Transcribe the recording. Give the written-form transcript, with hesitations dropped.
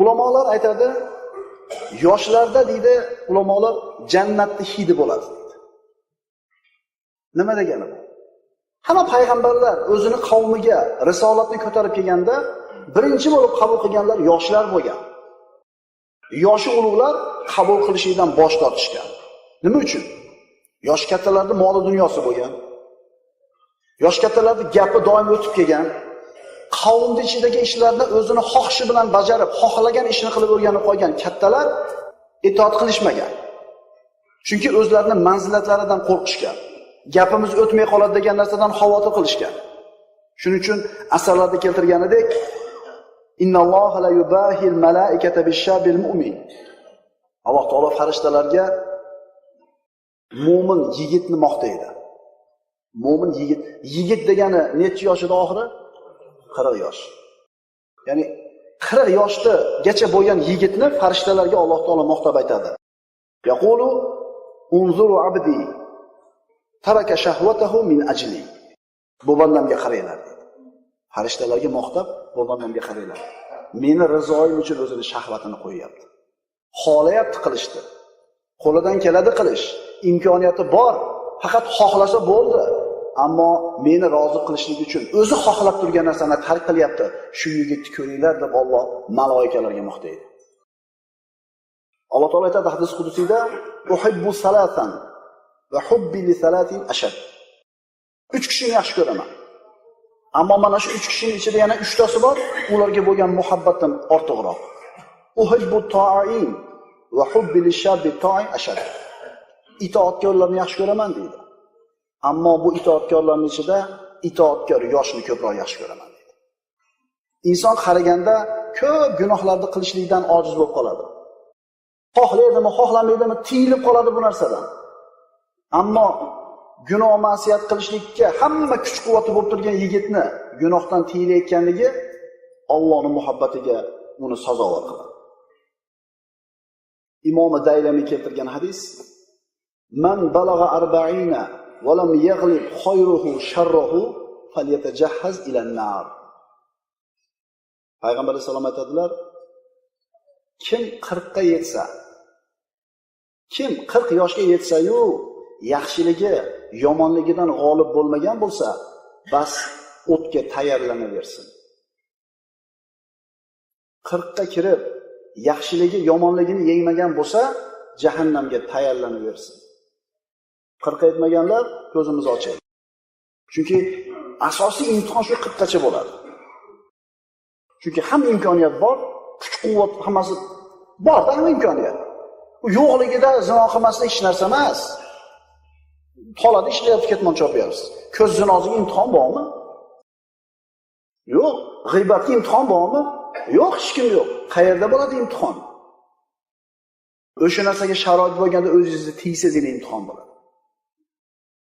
Ulamolar aytadi, yoshlarda deydi ulamolar jannatning hidi bo'ladi deydi. Nima degani bu? Hamma payg'ambarlar o'zini qavmiga risolatni ko'tarib kelganda birinchi bo'lib qabul qilganlar yoshlar bo'lgan. Yoshi ulug'lar qabul qilishdan bosh tortishgan. Nima uchun? Yosh kattalarning moli dunyosi bo'lgan. Yosh kattalarning gapi doim o'tib kelgan. Qavmning ichidagi ishlarni o'zini xohishi bilan bajarib, xohlagan ishni qilib o'rganib qolgan kattalar itoat qilishmagan. Chunki o'zlarining manzilatlaridan qo'rqishgan. Gapimiz o'tmay qoladi degan narsadan xavotir qilishgan. Shuning uchun asarlarda keltirganidek, innalloha la yubahil malaikata bish-shabil mu'min. Alloh taolo farishtalarga mo'min yigitni maqtaydi. Mo'min yigit degani necha yoshida oxiri? 40 yosh. Ya'ni 40 yoshgacha bo'lgan yigitni farishtalarga Alloh taolo maqtab aytadi. Yaqulu unzuru abdi taraka shahwatahu min ajli. Bu bandamga qaranglar dedi. Farishtalarga maqtab, bu bandamga qaranglar. Meni rizoyim uchun o'zini shahvatini qo'yapti. Xohlayapti qilishdi. Qo'lidan keladi qilish, imkoniyati bor, faqat xohlasa bo'ldi. Ammo meni rozi qilishlik uchun o'zi xohlab turgan narsani tark qilyapti. Shu yigitni ko'ringlar deb Alloh malaikalarga maqtaydi. Alloh taolo aytadi hadis qudusiyda, "Uhibbu salatan va hubbi li salatin ashad." 3 kishini yaxshi ko'raman. Ammo mana shu 3 kishining ichida yana 3 tasi bor, ularga bo'lgan muhabbatim ortiqroq. Uhibbu ta'in va hubbi li shabbi ta'in ashad. Itoatkorlarni yaxshi ko'raman deydi. Ammo bu itoatkorlarning ichida itoatkor yoshni ko'proq yaxshi ko'raman deydi. Inson qaraganda ko'p gunohlarni qilishlikdan ojiz bo'lib qoladi. Xohlaydimi, xohlamaydimi tiyilib qoladi bu narsadan. Ammo gunoh ma'siyat qilishlikka hamma kuch-quvvati bo'lib turgan yigitni gunohdan tiyilayotganligi Allohning muhabbatiga uni sazovor qiladi. Imom Daylami keltirgan hadis: "Man balagha 40 va lam yaghlib khayruhu sharruhu falyatajahhaz ila an-nar." Payg'ambar sollallohu alayhi vasallam aytadilar, kim 40 ga yetsa, kim 40 yoshga yetsa-yu yaxshiligi yomonligidan g'olib bo'lmagan bo'lsa, bas o'tga tayyorlanaversin. 40 ga kirib yaxshiligi yomonligini yeymagan bo'lsa, jahannamga tayyorlanaversin. 40 ga yetmaganlar ko'zimizni ochaylik. Chunki asosiy imtihon shu 40 gacha bo'ladi. Chunki ham imkoniyat bor, kuch-quvvat hammasi bor, hamma imkoniyat. U yo'qligida zino qilmaslik hech narsa emas. Holada ishlayapti, ketmon chopyapsiz. Ko'z zinosiga imtihon bormi? Yo'q. G'iybatga imtihon bormi? Yo'q, hech kim yo'q. Qayerda bo'ladi imtihon? O'sha narsaga sharoit bo'lganda o'zingizni tiysangiz imtihon bo'ladi.